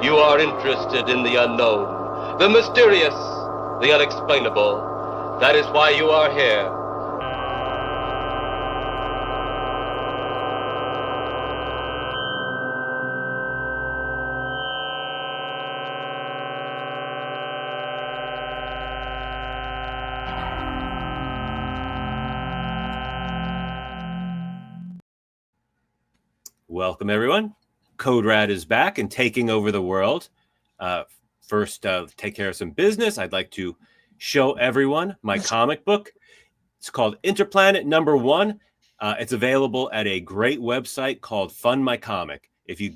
You are interested in the unknown, the mysterious, the unexplainable. That is why you are here. Welcome, everyone. Code RAD is back and taking over the world. First, take care of some business. I'd like to show everyone my comic book. It's called Interplanet #1. It's available at a great website called Fund My Comic. If you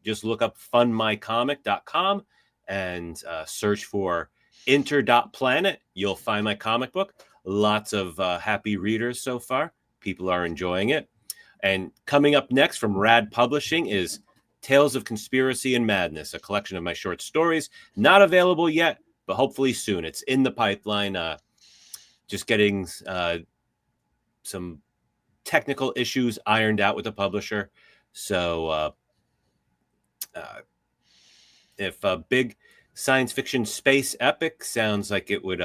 just look up fundmycomic.com and search for inter.planet, you'll find my comic book. Lots of happy readers so far. People are enjoying it. And coming up next from RAD Publishing is Tales of Conspiracy and Madness, a collection of my short stories. Not available yet, but hopefully soon. It's in the pipeline. Just getting some technical issues ironed out with the publisher. So if a big science fiction space epic sounds like it would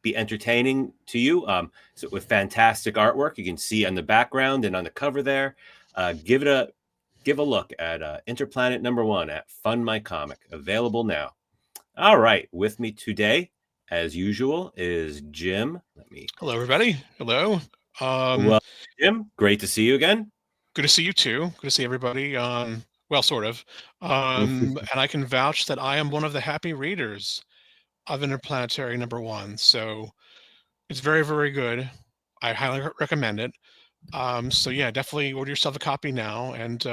be entertaining to you, so with fantastic artwork you can see on the background and on the cover there, give a look at Interplanet #1 at Fund My Comic, available now. All right, with me today as usual is Jim. Hello everybody. Hello. Well, Jim, great to see you again. Good to see you too. Good to see everybody. Well, sort of. And I can vouch that I am one of the happy readers of Interplanetary #1. So it's very, very good. I highly recommend it. So yeah, definitely order yourself a copy now. And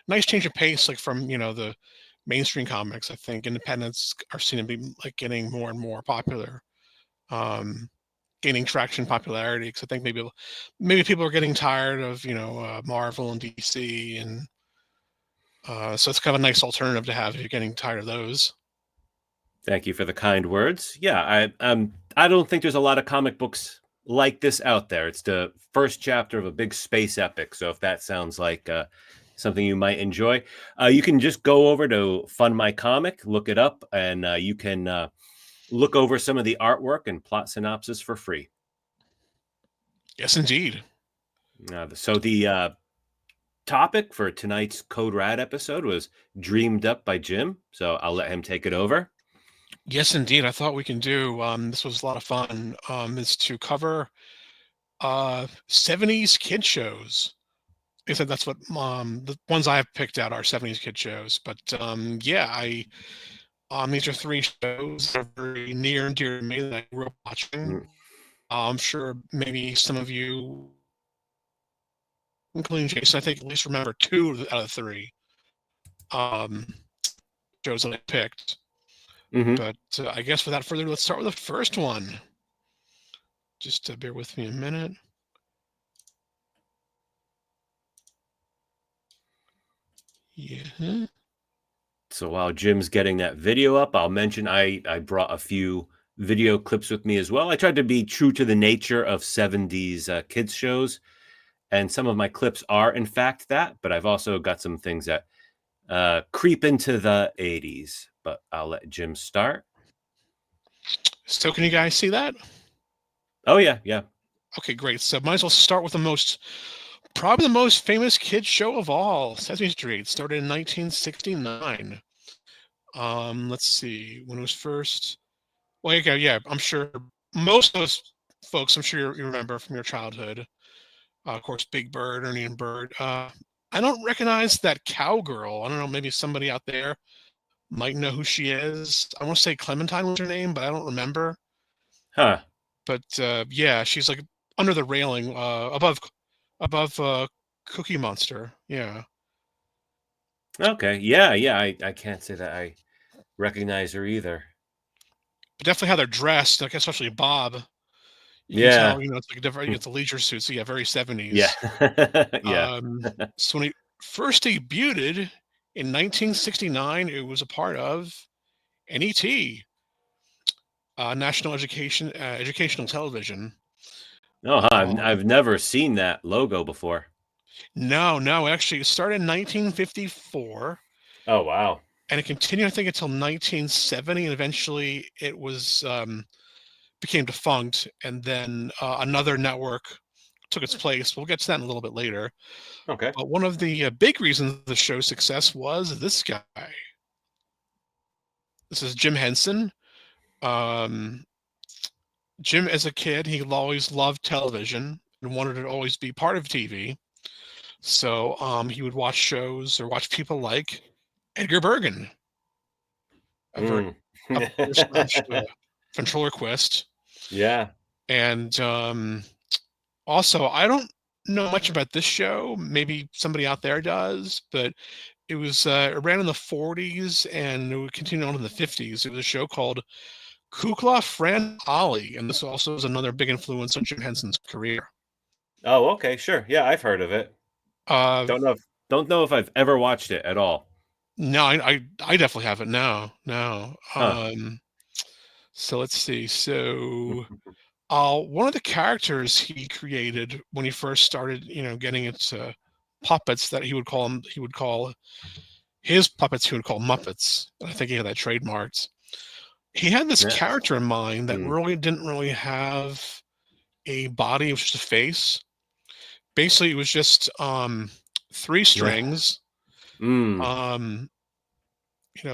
nice change of pace, like from the mainstream comics. I think independents are seen to be like getting more and more popular, gaining traction, popularity. Because I think maybe people are getting tired of Marvel and DC, and so it's kind of a nice alternative to have if you're getting tired of those. Thank you for the kind words. Yeah, I don't think there's a lot of comic books like this out there. It's the first chapter of a big space epic. So if that sounds like something you might enjoy, you can just go over to Fund My Comic, look it up, and you can look over some of the artwork and plot synopsis for free. Yes, indeed. So the topic for tonight's Code RAD episode was dreamed up by Jim. So I'll let him take it over. Yes, indeed. I thought we can do, this was a lot of fun, is to cover 70s kid shows. I said that's what the ones I've picked out are 70s kid shows. But yeah, these are 3 shows that are very near and dear to me that I grew up watching. I'm sure maybe some of you, including Jason, I think at least remember 2 out of 3 shows that I picked. But I guess without further ado, let's start with the first one. Just bear with me a minute. Yeah. So while Jim's getting that video up, I'll mention I brought a few video clips with me as well. I tried to be true to the nature of 70s kids shows, and some of my clips are in fact that, but I've also got some things that creep into the 80s. But I'll let Jim start. So can you guys see that? Oh yeah. Okay, great. So might as well start with probably the most famous kids show of all, Sesame Street. Started in 1969. Let's see when it was first. Well, okay, yeah, I'm sure most of those folks, I'm sure you remember from your childhood. Of course, Big Bird, Ernie and Bert. I don't recognize that cowgirl. I don't know, maybe somebody out there might know who she is. I want to say Clementine was her name, but I don't remember. Huh. But yeah, she's like under the railing, above Cookie Monster. Yeah. Okay. Yeah. I can't say that I recognize her either. But definitely how they're dressed, like especially Bob. You can tell, it's like different. It's a leisure suit, so yeah, very 70s. Yeah. Yeah. So when he first debuted in 1969, it was a part of NET, National Educational Television. No, I've never seen that logo before. No, actually, it started in 1954. Oh wow! and it continued, I think, until 1970, and eventually it was became defunct, and then another network took its place. We'll get to that in a little bit later. Okay. But one of the big reasons the show's success was this guy. This is Jim Henson. Um, Jim, as a kid, he always loved television and wanted to always be part of TV. So he would watch shows or watch people like Edgar Bergen, a very Mm. upper-class ventriloquist. Yeah. And also, I don't know much about this show. Maybe somebody out there does, but it ran in the 40s and it would continue on in the 50s. It was a show called Kukla Fran Ali, and this also is another big influence on Jim Henson's career. Oh, okay, sure. Yeah, I've heard of it. Uh, Don't know if I've ever watched it at all. no, I definitely haven't. No. Huh. So let's see. So one of the characters he created when he first started, getting into puppets that he would call his puppets, he would call Muppets. I think he had that trademarked. He had this Yeah. character in mind that Mm. really didn't really have a body. It was just a face. Basically, it was just three strings. Mm.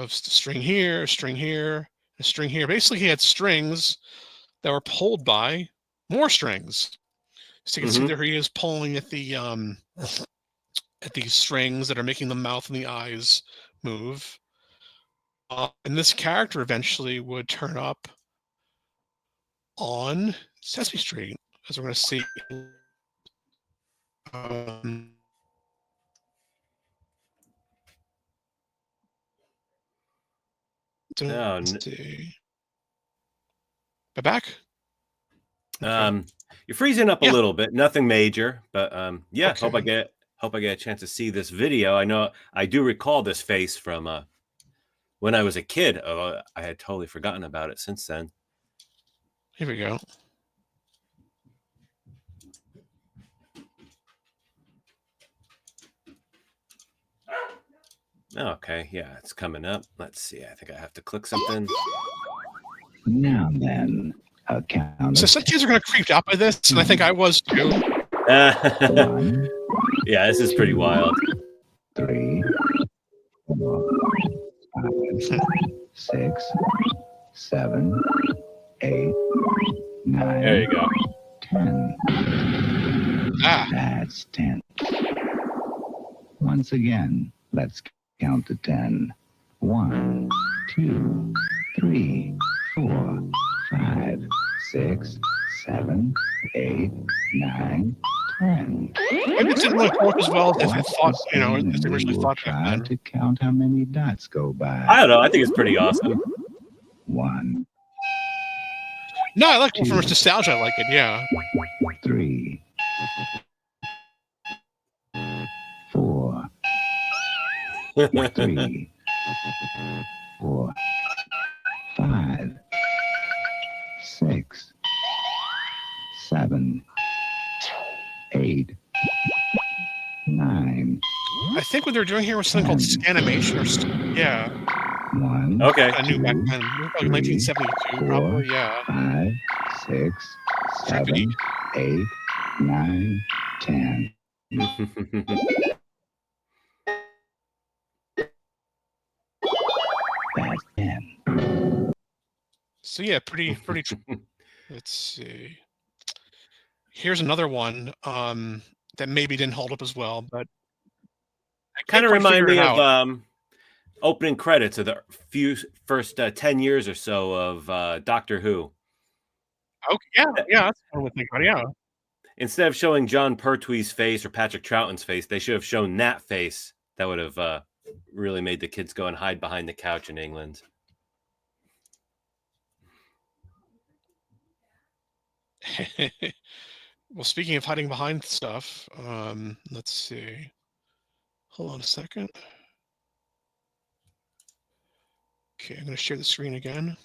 String here, a string here, a string here. Basically, he had strings that were pulled by more strings. So you can see there he is pulling at these strings that are making the mouth and the eyes move. And this character eventually would turn up on Sesame Street, as we're going to see. Let's see. Am I back? Okay. You're freezing up a Yeah. little bit. Nothing major, but yeah. Okay. Hope I get a chance to see this video. I know I do recall this face from when I was a kid. Oh, I had totally forgotten about it since then. Here we go. Okay, yeah, it's coming up. Let's see. I think I have to click something. Now then, a count. So some kids are going to creeped out by this, and I think I was too. One, Yeah, this is pretty wild. 3, 4, 5, 6, 7, 8, 9. There you go. 10. That's 10. Once again, let's count to 10. 1, 2, 3, 4, 5, 6, 7, 8, 9, 10. Maybe it didn't really work as well as they thought, as they originally thought back Try then. to count how many dots go by. I don't know. I think it's pretty awesome. 1, No, I like it for nostalgia. I like it. Yeah. 3, 4, 3, 4, 5, 6, 7, 8, 9. I think what they're doing here was something called scanimation, yeah. 1, Okay. I knew back then. Probably 1972, probably. Yeah. 5, 6, 7, 8, 9, 10. That's 10. So yeah, pretty. Let's see. Here's another one that maybe didn't hold up as well, but I Kind of can't quite remind figure me it out. of opening credits of the first 10 years or so of Doctor Who. Okay, yeah, that's what I would think about. Yeah. Instead of showing John Pertwee's face or Patrick Troughton's face, they should have shown that face. That would have really made the kids go and hide behind the couch in England. Well, speaking of hiding behind stuff, let's see. Hold on a second. Okay, I'm going to share the screen again.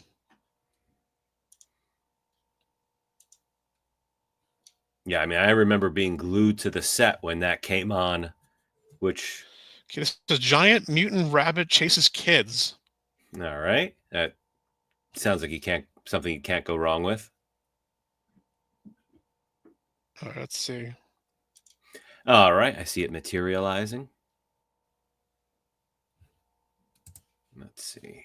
Yeah, I mean, I remember being glued to the set when that came on, which Okay, this is giant mutant rabbit chases kids. All right. That sounds like something you can't go wrong with. All right, let's see. All right. I see it materializing. Let's see.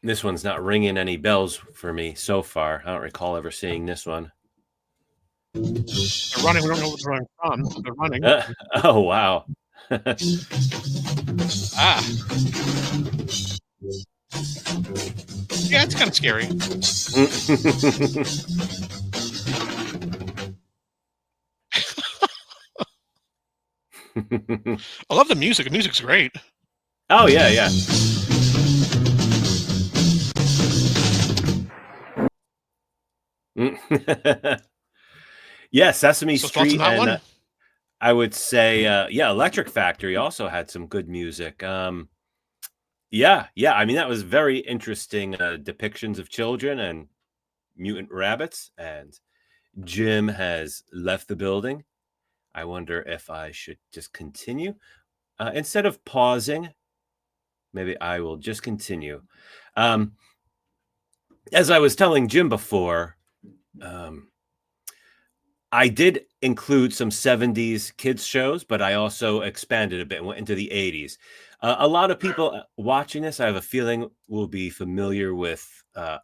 This one's not ringing any bells for me so far. I don't recall ever seeing this one. They're running. We don't know what they're running from, but they're running. Oh, wow. Ah. Yeah, it's kind of scary. I love the music. The music's great. Oh, yeah, yeah. Yeah, Sesame So thoughts on Street that and one? I would say, yeah, Electric Factory also had some good music. Yeah, I mean, that was very interesting depictions of children and mutant rabbits. And Jim has left the building. I wonder if I should just continue. Instead of pausing, maybe I will just continue. As I was telling Jim before, I did include some 70s kids shows, but I also expanded a bit and went into the 80s. A lot of people watching this, I have a feeling, will be familiar with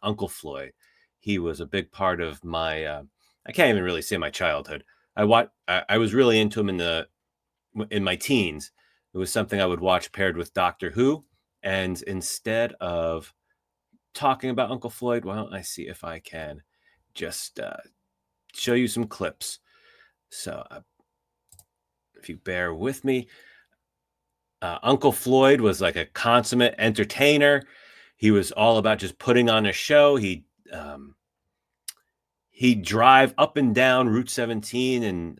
Uncle Floyd. He was a big part of my, I can't even really say my childhood. I was really into him in my teens. It was something I would watch paired with Doctor Who. And instead of talking about Uncle Floyd, why don't I see if I can just show you some clips. So if you bear with me, Uncle Floyd was like a consummate entertainer. He was all about just putting on a show. He'd drive up and down Route 17 in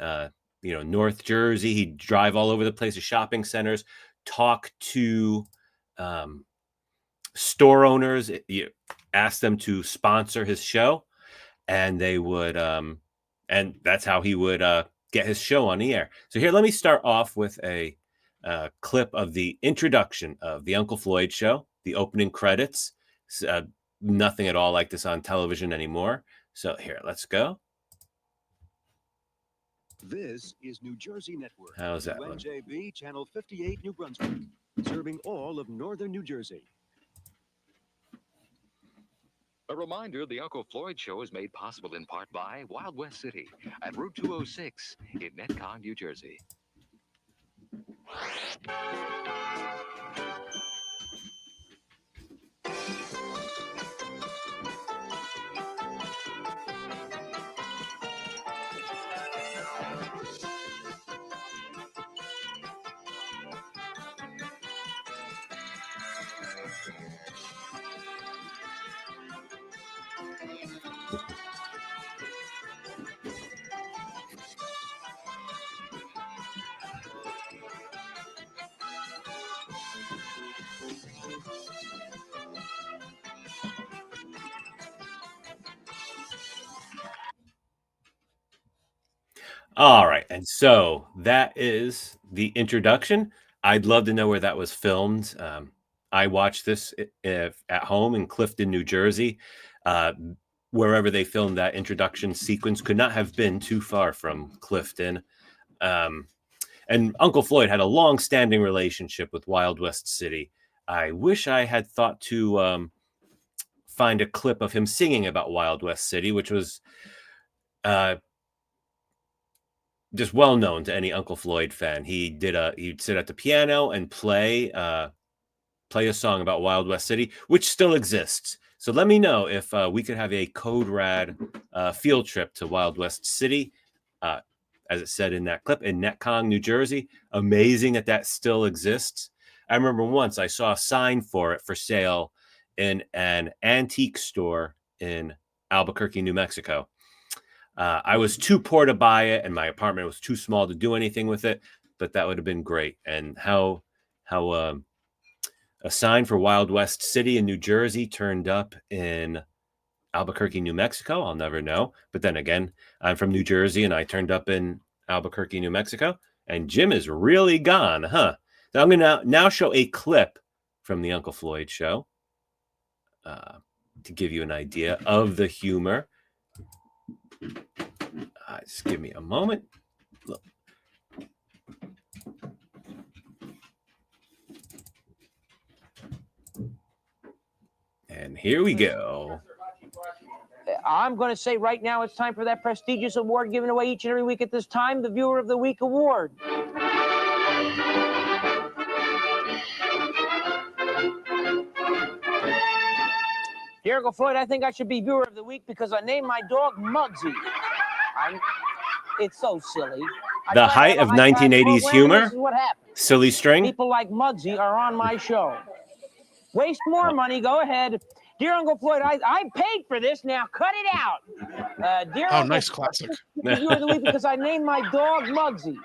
North Jersey. He'd drive all over the place to shopping centers, talk to store owners, ask them to sponsor his show, and they would and that's how he would get his show on the air. So here, let me start off with a clip of the introduction of the Uncle Floyd Show, the opening credits. Nothing at all like this on television anymore. So here, let's go. This is New Jersey Network. How's that look? NJB Channel 58, New Brunswick, serving all of northern New Jersey. A reminder, the Uncle Floyd Show is made possible in part by Wild West City at Route 206 in Netcong, New Jersey. All right, and so that is the introduction. I'd love to know where that was filmed. I watched this at home in Clifton, New Jersey. Wherever they filmed that introduction sequence could not have been too far from Clifton. And Uncle Floyd had a long-standing relationship with Wild West City. I wish I had thought to find a clip of him singing about Wild West City, which was just well known to any Uncle Floyd fan. He'd sit at the piano and play a song about Wild West City, which still exists. So let me know if we could have a Code Rad field trip to Wild West City, as it said in that clip, in Netcong, New Jersey. Amazing that still exists. I remember once I saw a sign for it for sale in an antique store in Albuquerque, New Mexico. I was too poor to buy it, and my apartment was too small to do anything with it. But that would have been great. And how A sign for Wild West City in New Jersey turned up in Albuquerque, New Mexico. I'll never know. But then again, I'm from New Jersey and I turned up in Albuquerque, New Mexico. And Jim is really gone, huh? So I'm going to now show a clip from the Uncle Floyd show to give you an idea of the humor. Just give me a moment. Look. And here we go. I'm going to say right now it's time for that prestigious award given away each and every week at this time, the Viewer of the Week Award. Dear Uncle Floyd, I think I should be Viewer of the Week because I named my dog Muggsy. It's so silly. The height of 1980s humor, this is what happens. Silly String. People like Muggsy are on my show. Waste more money, go ahead. Dear Uncle Floyd, I paid for this, now cut it out. Dear Uncle nice classic. Viewer of the Week because I named my dog Muggsy.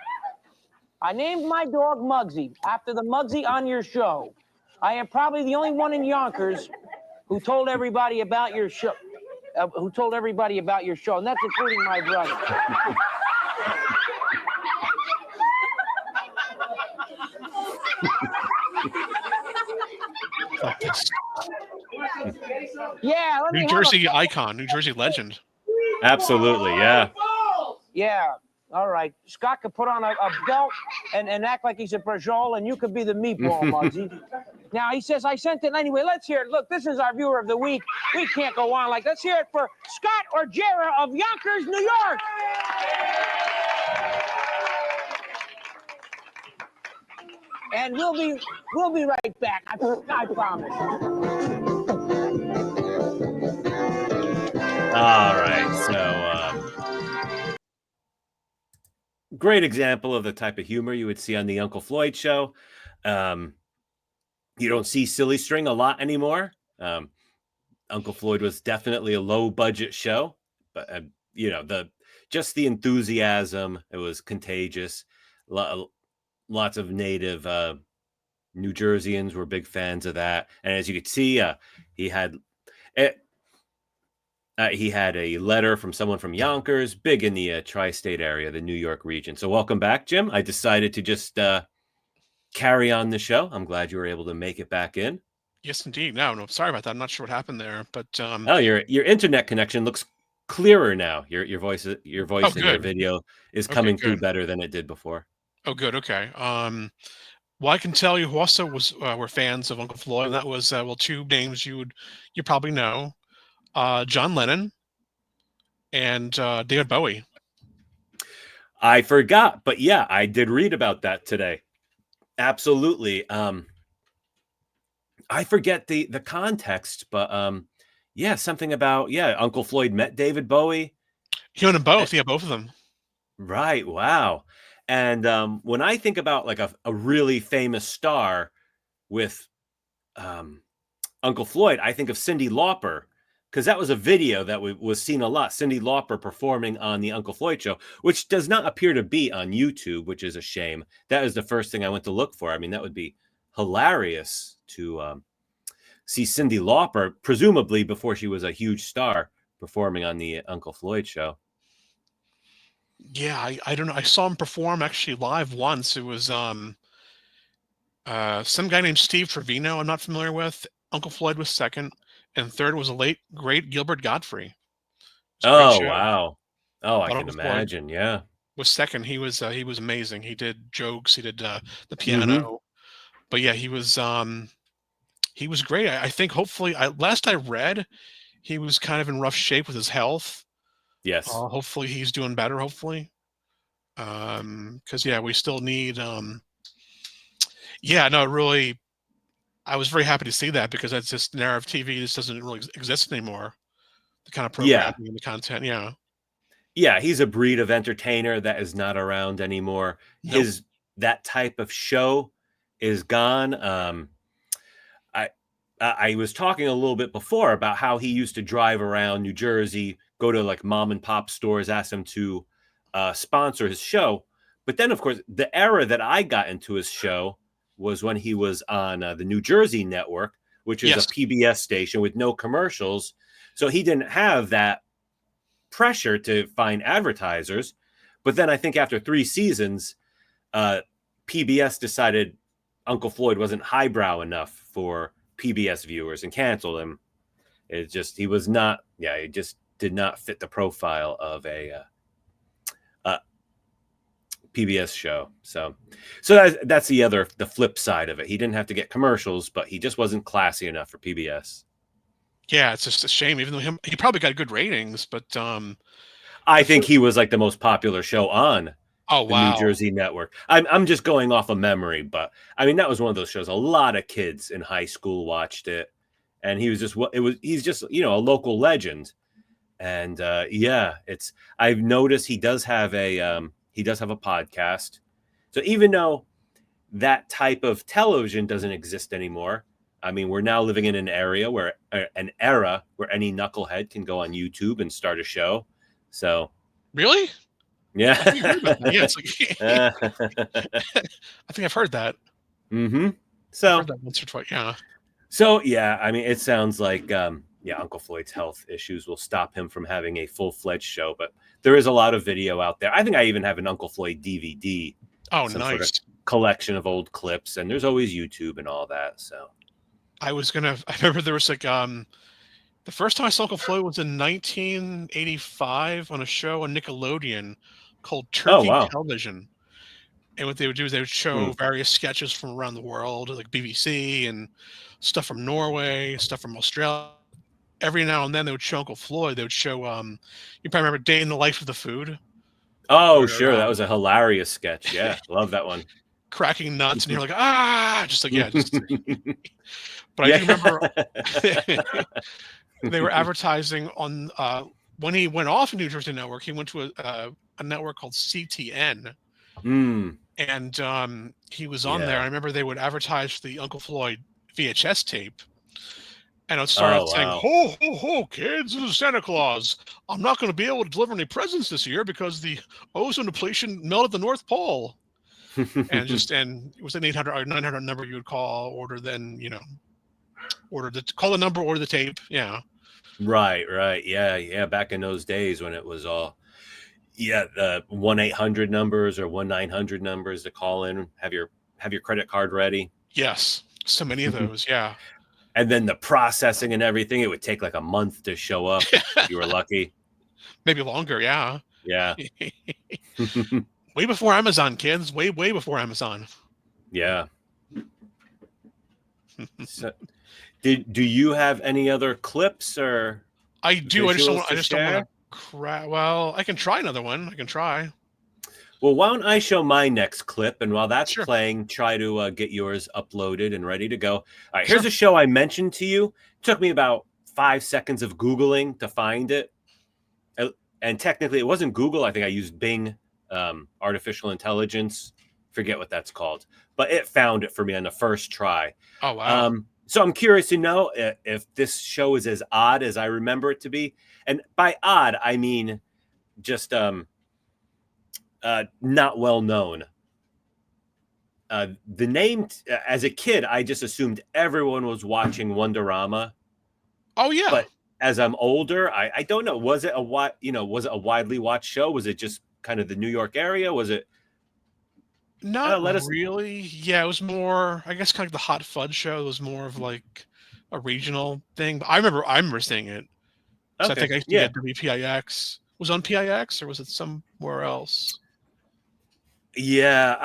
I named my dog Muggsy after the Muggsy on your show. I am probably the only one in Yonkers who told everybody about your show. And that's including my brother. Yeah, New Jersey icon, New Jersey legend. Absolutely, yeah. Yeah, all right. Scott could put on a belt and act like he's a Brajol, and you could be the meatball, Muggsy. Now, he says, I sent it anyway. Let's hear it. Look, this is our Viewer of the Week. We can't go on like, let's hear it for Scott or Jera of Yonkers, New York. And we'll be right back. I promise. All right, so great example of the type of humor you would see on the Uncle Floyd show. You don't see Silly String a lot anymore. Uncle Floyd was definitely a low budget show, but you know, the enthusiasm, it was contagious. Lots of native New Jerseyans were big fans of that, and as you could see, he had a letter from someone from Yonkers, big in the tri-state area, the New York region. So welcome back, Jim. I decided to just carry on the show. I'm glad you were able to make it back in. Yes, indeed. No, sorry about that. I'm not sure what happened there, but oh, your internet connection looks clearer now. Your voice and your video is coming through better than it did before. Oh, good. Okay. Well, I can tell you who also were fans of Uncle Floyd, and that was two names you probably know, John Lennon and David Bowie. I forgot, but yeah, I did read about that today. Absolutely. I forget the context, but yeah, something about Uncle Floyd met David Bowie. He owned them both. Yeah, both of them. Right. Wow. And when I think about like a really famous star with Uncle Floyd, I think of Cyndi Lauper, because that was a video that was seen a lot. Cyndi Lauper performing on the Uncle Floyd show, which does not appear to be on YouTube, which is a shame. That is the first thing I went to look for. I mean, that would be hilarious to see Cyndi Lauper, presumably before she was a huge star, performing on the Uncle Floyd show. Yeah, I don't know. I saw him perform actually live once. It was some guy named Steve Trevino I'm not familiar with. Uncle Floyd was second, and third was a late great Gilbert Godfrey. Oh wow! Oh, I can imagine. Yeah, was second. He was amazing. He did jokes. He did the piano. But yeah, he was great. I think hopefully, last I read, he was kind of in rough shape with his health. Yes. Hopefully he's doing better. Hopefully, because we still need. Really, I was very happy to see that because that's just narrative TV. This doesn't really exist anymore. The kind of programming and the content. Yeah. Yeah, he's a breed of entertainer that is not around anymore. Nope. That type of show is gone. I was talking a little bit before about how he used to drive around New Jersey, go to like mom and pop stores, ask them to sponsor his show. But then, of course, the era that I got into his show, was when he was on the New Jersey network, which is Yes. a PBS station with no commercials. So he didn't have that pressure to find advertisers. But then I think after 3 seasons, PBS decided Uncle Floyd wasn't highbrow enough for PBS viewers and canceled him. It just, he was not, he just did not fit the profile of a PBS show. So that's the flip side of it. He didn't have to get commercials, but he just wasn't classy enough for PBS. Yeah, it's just a shame. Even though he probably got good ratings, but I think he was like the most popular show on oh the wow, New Jersey network. I'm just going off of memory, but I mean that was one of those shows. A lot of kids in high school watched it, and he's just a local legend. And I've noticed he does have a podcast. So even though that type of television doesn't exist anymore, I mean, we're now living in an era where any knucklehead can go on YouTube and start a show. So really? yeah, I think I heard about that. Yeah, it's like, I think I've heard that. Mm-hmm. I've So heard that once or twice. Yeah. So yeah, I mean, it sounds like Uncle Floyd's health issues will stop him from having a full-fledged show, but there is a lot of video out there. I think I even have an Uncle Floyd DVD. Oh, some nice. sort of collection of old clips, and there's always YouTube and all that. So I remember there was like the first time I saw Uncle Floyd was in 1985 on a show on Nickelodeon called Turkey wow. Television. And what they would do is they would show various sketches from around the world, like BBC and stuff from Norway, stuff from Australia. Every now and then they would show Uncle Floyd. They would show you probably remember Day in the Life of the Food. Oh, Where, sure, that was a hilarious sketch. Yeah, love that one. Cracking nuts, and you're like, just like just. But Yeah. I do remember they were advertising on when he went off New Jersey Network. He went to a network called CTN. And he was on there. I remember they would advertise the Uncle Floyd VHS tape, and it would start out saying, "Ho ho ho, kids! This is Santa Claus. I'm not going to be able to deliver any presents this year because the ozone depletion melted the North Pole." and it was an 800 or 900 number you would call, order the number, order the tape. Yeah. Right. Yeah. Back in those days when it was all. Yeah, the 1-800 numbers or 1-900 numbers to call in. Have your credit card ready. Yes, so many of those. Yeah, and then the processing and everything. It would take like a month to show up. If you were lucky. Maybe longer. Yeah. Yeah. Way before Amazon, kids. Way before Amazon. Yeah. So, do you have any other clips or? I do. I just don't want to. Well, I can try another one. I can try. Well, why don't I show my next clip, and while that's playing, try to get yours uploaded and ready to go. All right, here's a show I mentioned to you. It took me about 5 seconds of Googling to find it, and technically it wasn't Google. I think I used Bing, artificial intelligence. Forget what that's called, but it found it for me on the first try. Oh wow! So I'm curious to know if this show is as odd as I remember it to be. And by odd, I mean just not well known. The name, as a kid, I just assumed everyone was watching Wonderama. Oh yeah. But as I'm older, I don't know. Was it a widely watched show? Was it just kind of the New York area? Was it? Not really. Yeah, it was more, I guess, kind of like the Hot Fudge show. It was more of like a regional thing. But I remember seeing it. So I think I used to get WPIX. Was it on PIX or was it somewhere else? Yeah,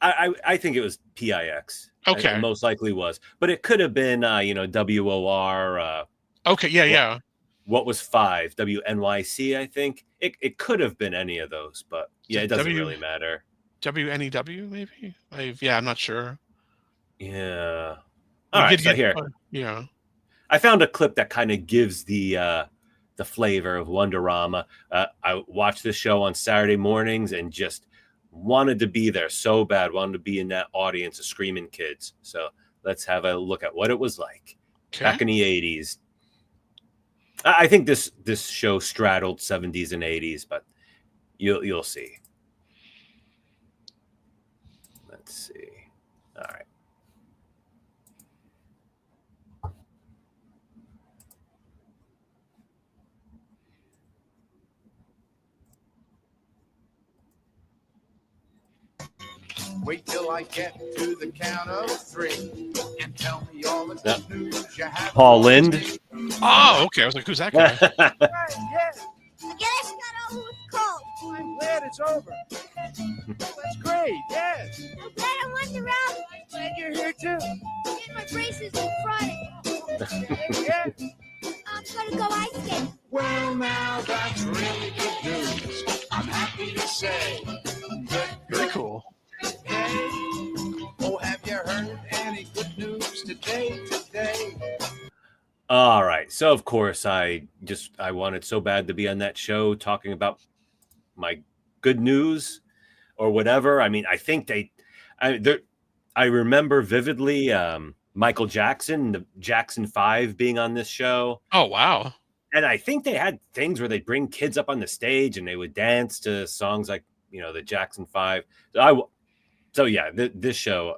I think it was PIX. Okay, it most likely was, but it could have been WOR. Okay, yeah. What was 5? WNYC, I think. It could have been any of those, but yeah, it doesn't really matter. WNEW, maybe? I'm not sure. Yeah. All right, so here. Yeah. I found a clip that kind of gives the flavor of Wonderama. I watched this show on Saturday mornings and just wanted to be there so bad, wanted to be in that audience of screaming kids. So let's have a look at what it was like back in the 80s. I think this show straddled 70s and 80s, but you'll see. Let's see. All right. Wait till I get to the count of 3 and tell me all the good news you have. Paul for Lind. me. Oh, okay. I was like, who's that guy? Right, yeah. I guess got over with cold. I'm glad it's over. That's great, yes. I'm glad I won the round. Glad you're here too. Get my braces on Friday. Yeah. I'm gonna go ice skating. Well, now that's really good news. I'm happy to say. Very cool. Hey, oh, have you heard any good news today? All right. So of course I wanted so bad to be on that show talking about my good news or whatever. I mean, I think I remember vividly Michael Jackson, the Jackson 5 being on this show. Oh, wow. And I think they had things where they'd bring kids up on the stage and they would dance to songs like, the Jackson 5. So yeah, this show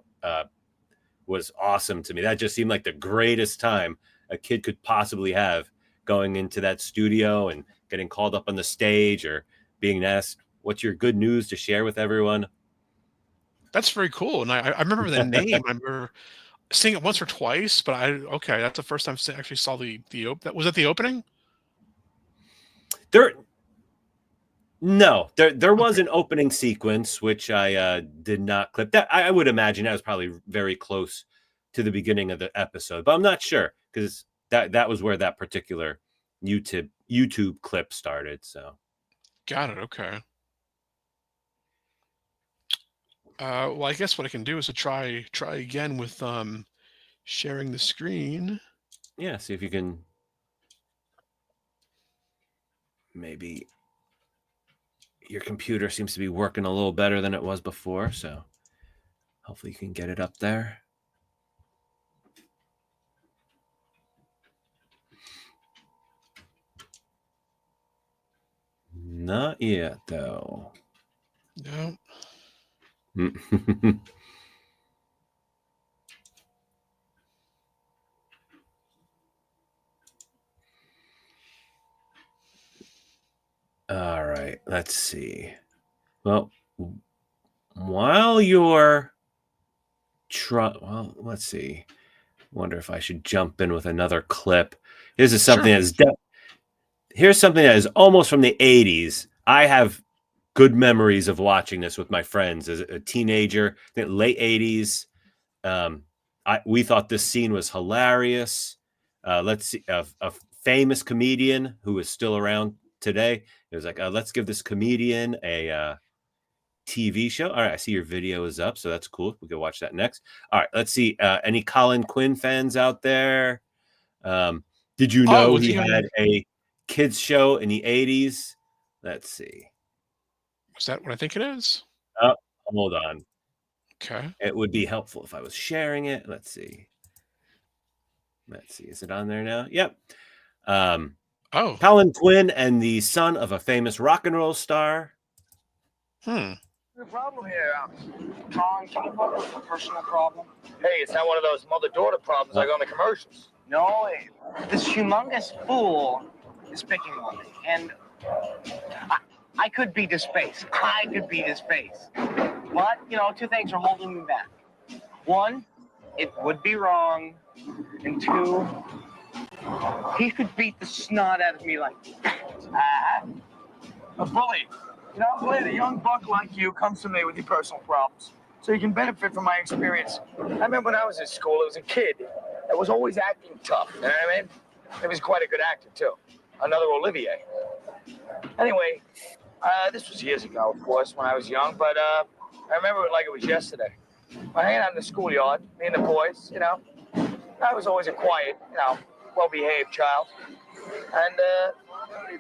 was awesome to me. That just seemed like the greatest time a kid could possibly have, going into that studio and getting called up on the stage or being asked, what's your good news to share with everyone? That's very cool. And I remember the name. I remember seeing it once or twice, but that's the first time I actually saw the was that the opening? There was an opening sequence, which I did not clip. That I would imagine that was probably very close to the beginning of the episode, but I'm not sure, because that was where that particular YouTube clip started. So Got it. Okay. Well, I guess what I can do is to try again with sharing the screen. yeah, see if you can maybe. Your computer seems to be working a little better than it was before, so hopefully you can get it up there. Not yet, though. No. All right, let's see. Well, while you're let's see. Wonder if I should jump in with another clip. This is something here's something that is almost from the 80s. I have good memories of watching this with my friends as a teenager, late 80s. We thought this scene was hilarious. Let's see, a famous comedian who is still around today. It was like, let's give this comedian a TV show. All right, I see your video is up, so that's cool. We can watch that next. All right, let's see. Any Colin Quinn fans out there? Did you know he had a kids show in the 80s? Let's see. Is that what I think it is? Oh, hold on. Okay. It would be helpful if I was sharing it. Let's see. Is it on there now? Yep. Colin Quinn and the son of a famous rock and roll star. The problem here, Colin, can you put up a personal problem? Hey, it's not one of those mother-daughter problems like on the commercials. No, this humongous fool is picking on me, and I could beat his face. But, two things are holding me back. One, it would be wrong, and two, he could beat the snot out of me like that. A bully. I'm glad a young buck like you comes to me with your personal problems, so you can benefit from my experience. I remember when I was in school, there was a kid that was always acting tough, you know what I mean? He was quite a good actor, too. Another Olivier. Anyway, this was years ago, of course, when I was young, but I remember it like it was yesterday. We're hanging out in the schoolyard, me and the boys, I was always a quiet, well-behaved child. And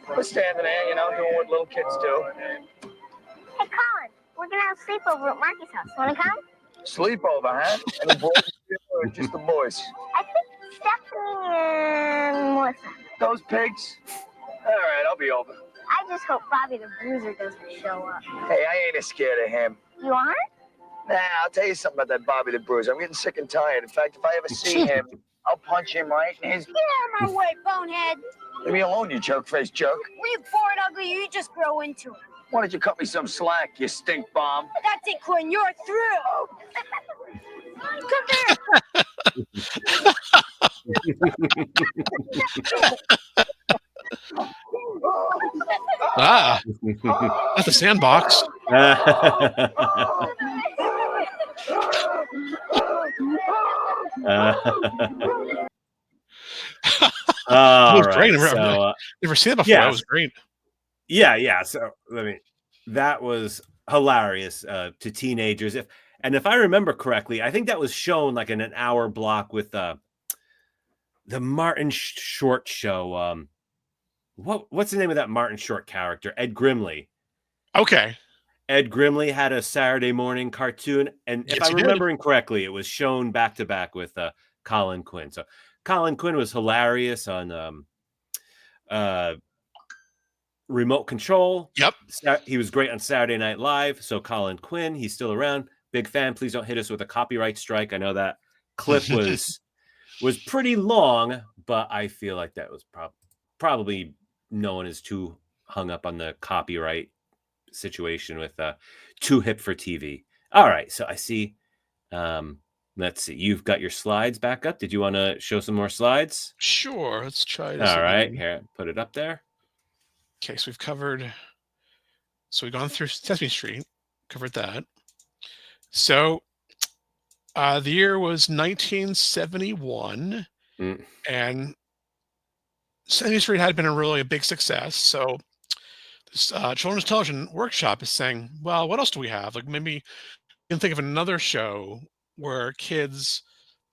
we're standing there, doing what little kids do. Hey, Colin, we're gonna have a sleepover at Marky's house. Wanna come? Sleepover, huh? Any boys or just the boys? I think Stephanie and Melissa. Those pigs? All right, I'll be over. I just hope Bobby the Bruiser doesn't show up. Hey, I ain't as scared of him. You aren't? Nah, I'll tell you something about that Bobby the Bruiser. I'm getting sick and tired. In fact, if I ever see him, I'll punch him right in his... Get out of my way, bonehead! Leave me alone, you jerk-faced jerk. We're bored ugly, you just grow into it. Why don't you cut me some slack, you stink bomb? That's it, Quinn. You're through. Come here. Ah, that's the sandbox. All was great. right. So, Never seen it before. yeah, That was great. yeah. So, that was hilarious to teenagers. If I remember correctly, I think that was shown like in an hour block with the Martin Short show. What's the name of that Martin Short character? Ed Grimley. Okay. Ed Grimley had a Saturday morning cartoon, and if Yes, I'm he did. remembering correctly, it was shown back to back with Colin Quinn. So Colin Quinn was hilarious on Remote Control. Yep. He was great on Saturday Night Live. So Colin Quinn, he's still around. Big fan. Please don't hit us with a copyright strike. I know that clip was pretty long, but I feel like that was probably no one is too hung up on the copyright situation with Too Hip for TV. All right, so I see. Let's see. You've got your slides back up. Did you want to show some more slides? Sure. Let's try this. All right, again. here, put it up there. Okay, so we've covered. So we've gone through Sesame Street, covered that. So the year was 1971, and Sesame Street had been a big success. So this Children's Television Workshop is saying, well, what else do we have? Like maybe you can think of another show where kids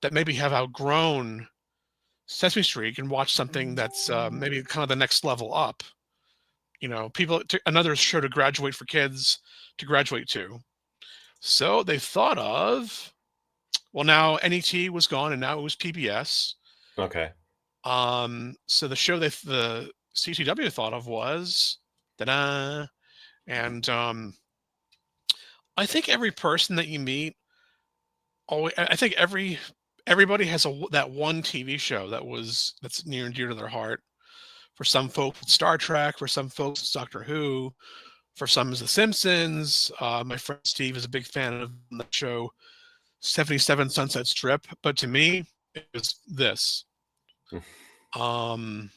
that maybe have outgrown Sesame Street can watch something that's maybe kind of the next level up. Another show to graduate for kids to graduate to. So they thought of, well, now NET was gone and now it was PBS. Okay. So the show the CCW thought of was ta-da, and I think every person that you meet, I think everybody has that one TV show that's near and dear to their heart. For some folks, it's Star Trek. For some folks, it's Doctor Who. For some, it's The Simpsons. My friend Steve is a big fan of the show 77 Sunset Strip. But to me, it was this. And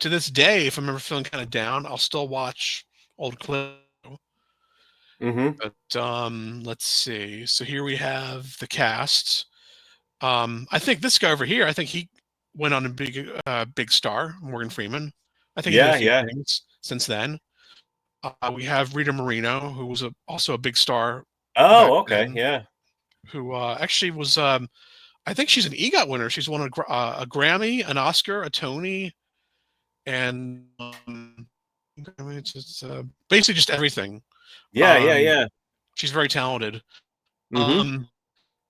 to this day, if I'm ever feeling kind of down, I'll still watch old clips. But let's see. So here we have the cast. I think this guy over here, I think he went on a big star, Morgan Freeman. I think he did a few things since then. We have Rita Moreno, who was also a big star. Oh, okay, then, yeah. Who actually was, I think she's an EGOT winner. She's won a Grammy, an Oscar, a Tony, and it's basically just everything. Yeah. She's very talented.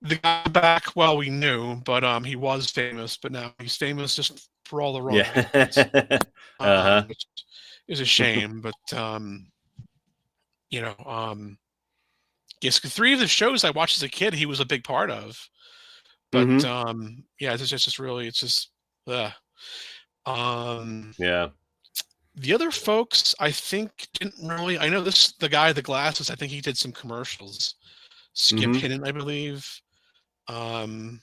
The guy back, well, we knew, but he was famous, but now he's famous just for all the wrong reasons. Which is a shame, but yes, 3 of the shows I watched as a kid, he was a big part of. But yeah, it's just really, it's just yeah. The other folks, I think, didn't really. I know the guy with the glasses. I think he did some commercials. Skip Hinton, I believe. The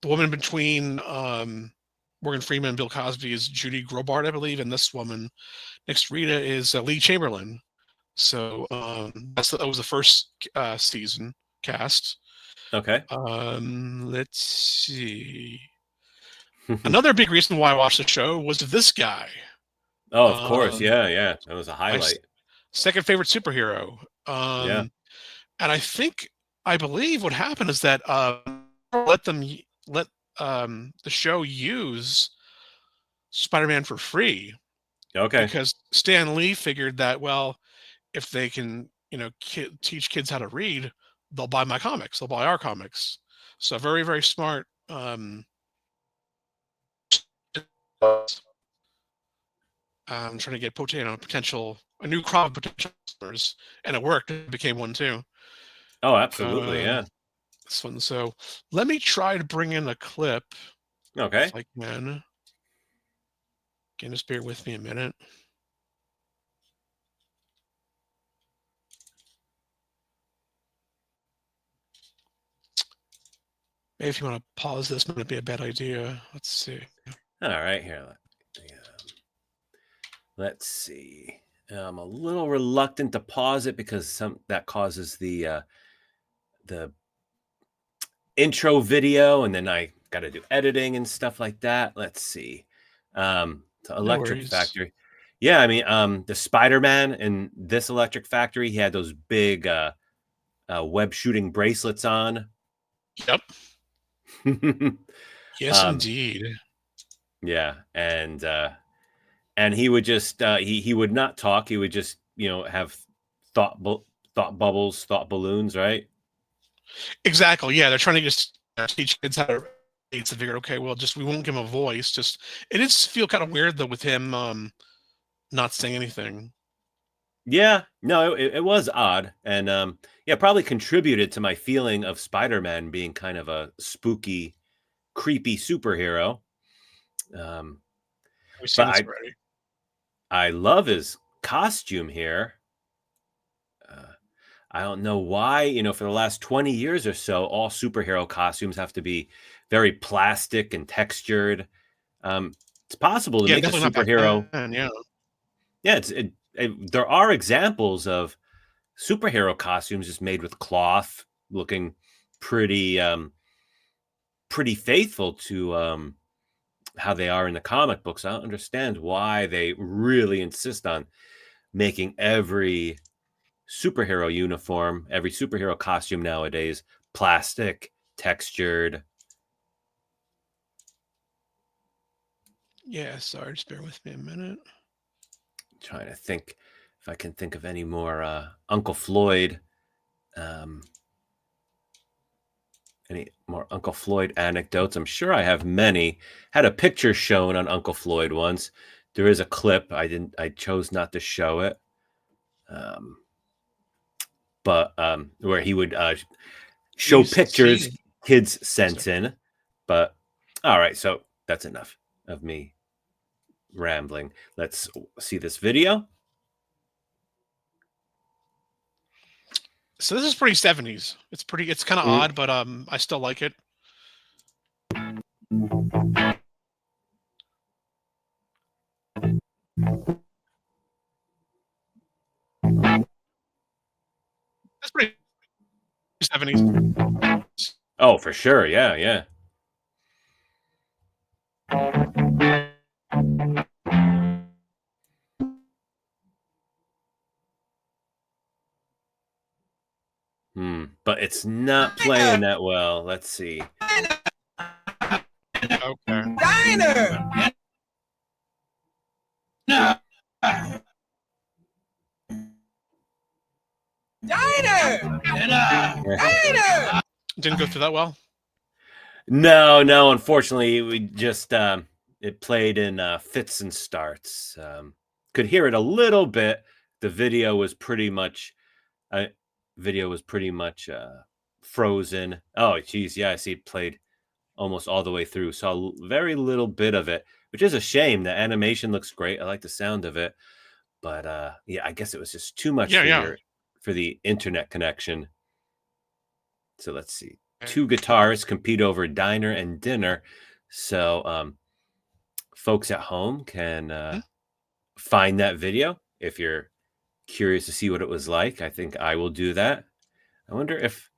woman between Morgan Freeman and Bill Cosby is Judy Grobart, I believe, and this woman next to Rita is Lee Chamberlain. So that was the first season cast. Okay. Let's see. Another big reason why I watched the show was this guy. Oh, of course. Yeah. That was a highlight. Second favorite superhero. And I believe what happened is that let the show use Spider-Man for free. Okay. Because Stan Lee figured that, well, if they can, teach kids how to read, they'll buy my comics. They'll buy our comics. So very, very smart. I'm trying to get a new crop of potential customers, and it worked. It became one too. Oh, absolutely, yeah. This one. So let me try to bring in a clip. Okay. If I can. Just bear with me a minute. Maybe if you want to pause this, might be a bad idea. Let's see. All right, here. Let's see. I'm a little reluctant to pause it because that causes the intro video, and then I got to do editing and stuff like that. Let's see. The Electric worries. Factory. Yeah, I mean, the Spider-Man in this Electric Factory, he had those big web shooting bracelets on. Yep. Yes, indeed. Yeah, and he would just he would not talk. He would just have thought bubbles, thought balloons, right? Exactly. Yeah, they're trying to just teach kids how to read. So figure, okay, well, just we won't give him a voice. Just it is feel kind of weird though with him not saying anything. Yeah, no, it was odd, and yeah, probably contributed to my feeling of Spider-Man being kind of a spooky, creepy superhero. We've seen But this already. I love his costume here. I don't know why, for the last 20 years or so, all superhero costumes have to be very plastic and textured. It's possible to Yeah, make a definitely not back superhero. then. Yeah. Yeah, there are examples of superhero costumes just made with cloth, looking pretty pretty faithful to how they are in the comic books. I don't understand why they really insist on making every superhero uniform, every superhero costume nowadays plastic, textured. Yeah, sorry, just bear with me a minute. Trying to think if I can think of any more Uncle Floyd any more Uncle Floyd anecdotes. I'm sure I have many. Had a picture shown on Uncle Floyd once. There is a clip. I chose not to show it. But where he would show Please pictures see. kids sent in. But all right, so that's enough of me rambling. Let's see this video. So this is pretty 70s. It's kind of odd, but I still like it. That's pretty 70s. Oh, for sure. Yeah, yeah. But it's not playing that well. Let's see. Okay. Diner! No. Diner! Diner! Didn't go through that well. No. Unfortunately, we just it played in fits and starts. Could hear it a little bit. The video was pretty much frozen. Oh, geez, yeah, I see it played almost all the way through. Saw very little bit of it, which is a shame. The animation looks great. I like the sound of it, but yeah, I guess it was just too much for the internet connection. So let's see. Two guitarists compete over diner and dinner. So folks at home can find that video if you're curious to see what it was like. I think I will do that. I wonder if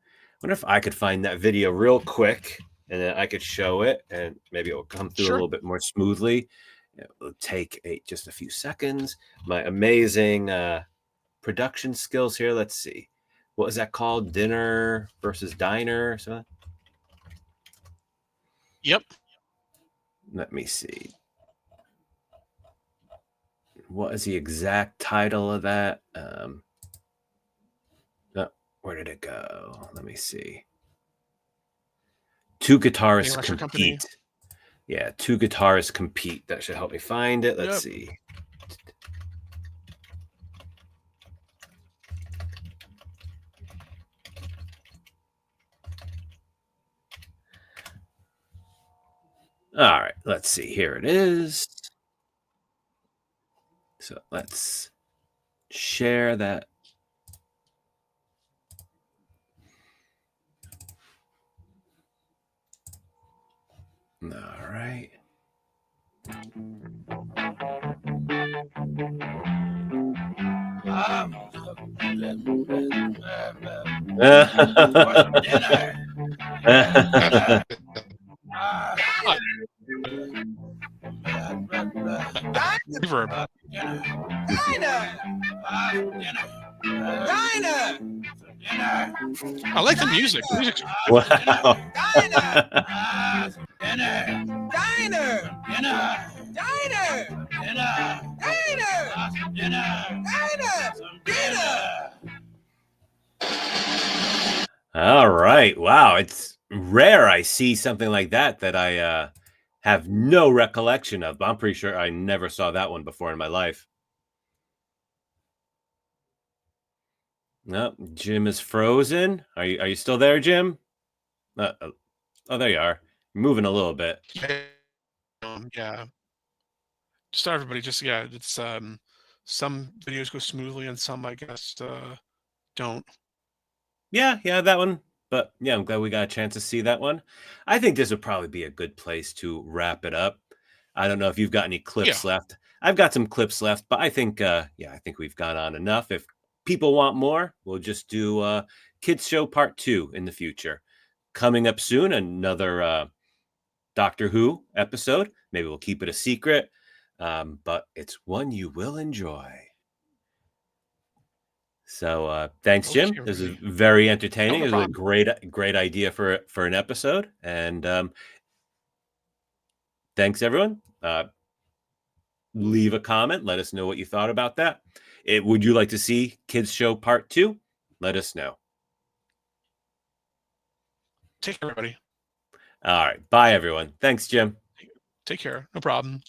I could find that video real quick and then I could show it and maybe it will come through a little bit more smoothly. It will take just a few seconds. My amazing production skills here. Let's see. What was that called? Dinner versus diner or something? Yep. Let me see. What is the exact title of that? Where did it go? Let me see. Two guitarists compete. Yeah, two guitarists compete. That should help me find it. Let's see. All right, let's see. Here it is. So let's share that. All right. Reverb. I like the music. The music's Wow. All right. Wow. It's rare I see something like that I have no recollection of, but I'm pretty sure I never saw that one before in my life. No, Jim is frozen. Are you still there, Jim? Oh, there you are. Moving a little bit. yeah. Just everybody, it's some videos go smoothly and some I guess don't. Yeah, that one. But yeah, I'm glad we got a chance to see that one. I think this would probably be a good place to wrap it up. I don't know if you've got any clips left. I've got some clips left, but I think I think we've gone on enough. If people want more, we'll just do Kids Show Part 2 in the future. Coming up soon, another Doctor Who episode. Maybe we'll keep it a secret, but it's one you will enjoy. So thanks, Jim. This is very entertaining. It was a great idea for an episode. And thanks, everyone. Leave a comment. Let us know what you thought about that. Would you like to see Kids Show Part 2? Let us know. Take care, everybody. All right. Bye, everyone. Thanks, Jim. Take care. No problem.